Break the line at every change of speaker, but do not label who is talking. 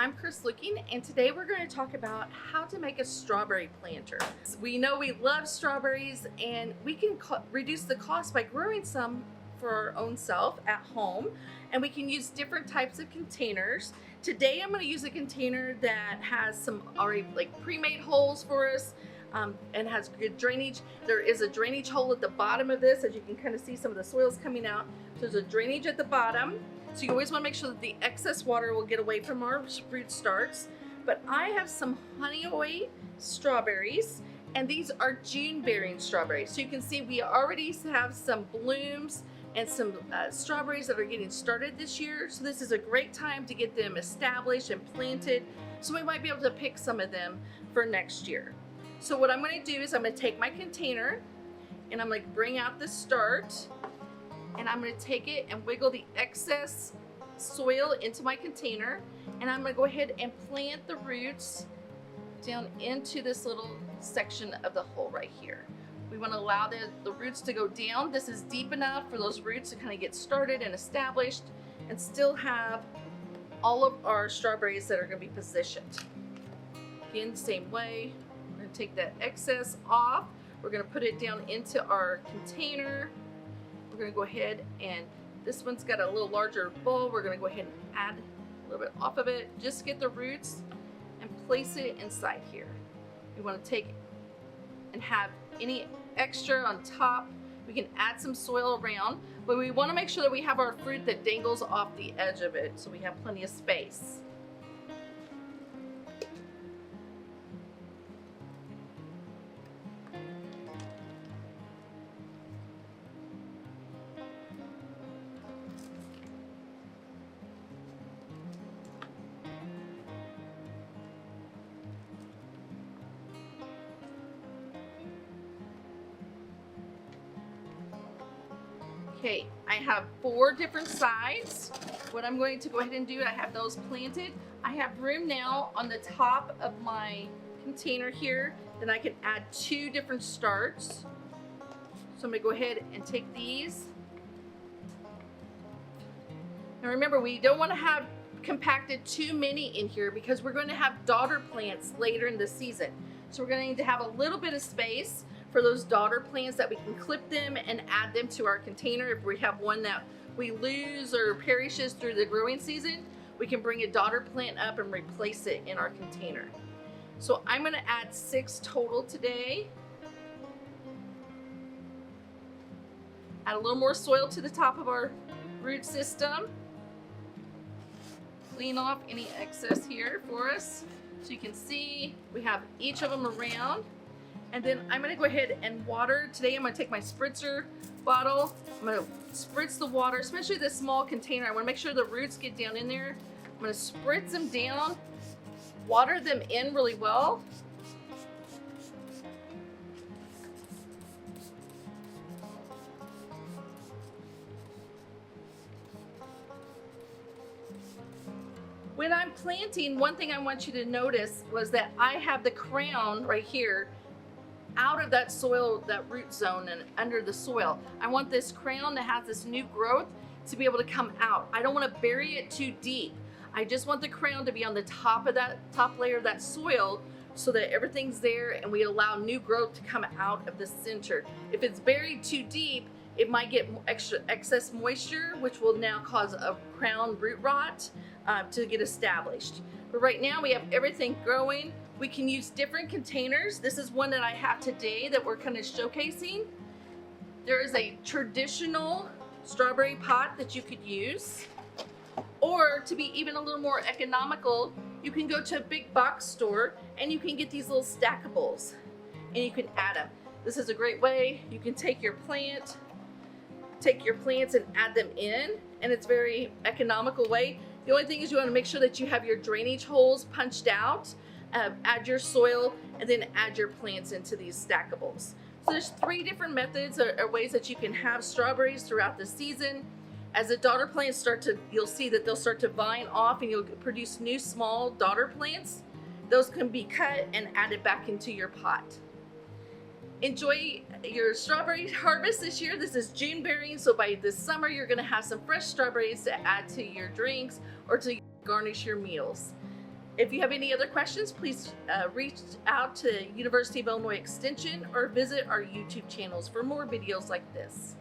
I'm Lueking, and today we're going to talk about how to make a strawberry planter. We know we love strawberries, and we can reduce the cost by growing some for our own self at home, and we can use different types of containers. Today I'm going to use a container that has some already pre-made holes for us and has good drainage. There is a drainage hole at the bottom of this, as you can kind of see some of the soils coming out. So there's a drainage at the bottom. So you always want to make sure that the excess water will get away from our root starts. But I have some honey strawberries, and these are June bearing strawberries. So you can see we already have some blooms and some strawberries that are getting started this year. So this is a great time to get them established and planted. So we might be able to pick some of them for next year. So what I'm going to do is I'm going to take my container and I'm going to bring out the start. And I'm going to take it and wiggle the excess soil into my container, and I'm going to go ahead and plant the roots down into this little section of the hole right here. We want to allow the roots to go down. This is deep enough for those roots to kind of get started and established and still have all of our strawberries that are going to be positioned. Again, same way, we're going to take that excess off. We're going to put it down into our container. We're going to go ahead, and this one's got a little larger bowl. We're going to go ahead and add a little bit off of it. Just get the roots and place it inside here. We want to take and have any extra on top. We can add some soil around, but we want to make sure that we have our fruit that dangles off the edge of it so we have plenty of space. Okay, I have 4 different sides. What I'm going to go ahead and do, I have those planted. I have room now on the top of my container here that I can add 2 different starts. So I'm going to go ahead and take these. Now remember, we don't want to have compacted too many in here because we're going to have daughter plants later in the season. So we're going to need to have a little bit of space for those daughter plants that we can clip them and add them to our container. If we have one that we lose or perishes through the growing season, we can bring a daughter plant up and replace it in our container. So I'm going to add 6 total today. Add a little more soil to the top of our root system. Clean off any excess here for us. So you can see we have each of them around. And then I'm going to go ahead and water. Today I'm going to take my spritzer bottle. I'm going to spritz the water, especially this small container. I want to make sure the roots get down in there. I'm going to spritz them down, water them in really well. When I'm planting, one thing I want you to notice was that I have the crown right here out of that soil, that root zone and under the soil. I want this crown to have this new growth to be able to come out. I don't want to bury it too deep. I just want the crown to be on the top of that top layer of that soil so that everything's there and we allow new growth to come out of the center. If it's buried too deep, it might get excess moisture, which will now cause a crown root rot to get established. But right now we have everything growing. We can use different containers. This is one that I have today that we're kind of showcasing. There is a traditional strawberry pot that you could use. Or to be even a little more economical, you can go to a big box store and you can get these little stackables and you can add them. This is a great way. You can take your plants and add them in, and it's very economical way. The only thing is you want to make sure that you have your drainage holes punched out. Add your soil and then add your plants into these stackables. So there's 3 different methods or ways that you can have strawberries throughout the season. As the daughter plants you'll see that they'll start to vine off and you'll produce new small daughter plants. Those can be cut and added back into your pot. Enjoy your strawberry harvest this year. This is June bearing, so by this summer you're going to have some fresh strawberries to add to your drinks or to garnish your meals. If you have any other questions, please reach out to University of Illinois Extension or visit our YouTube channels for more videos like this.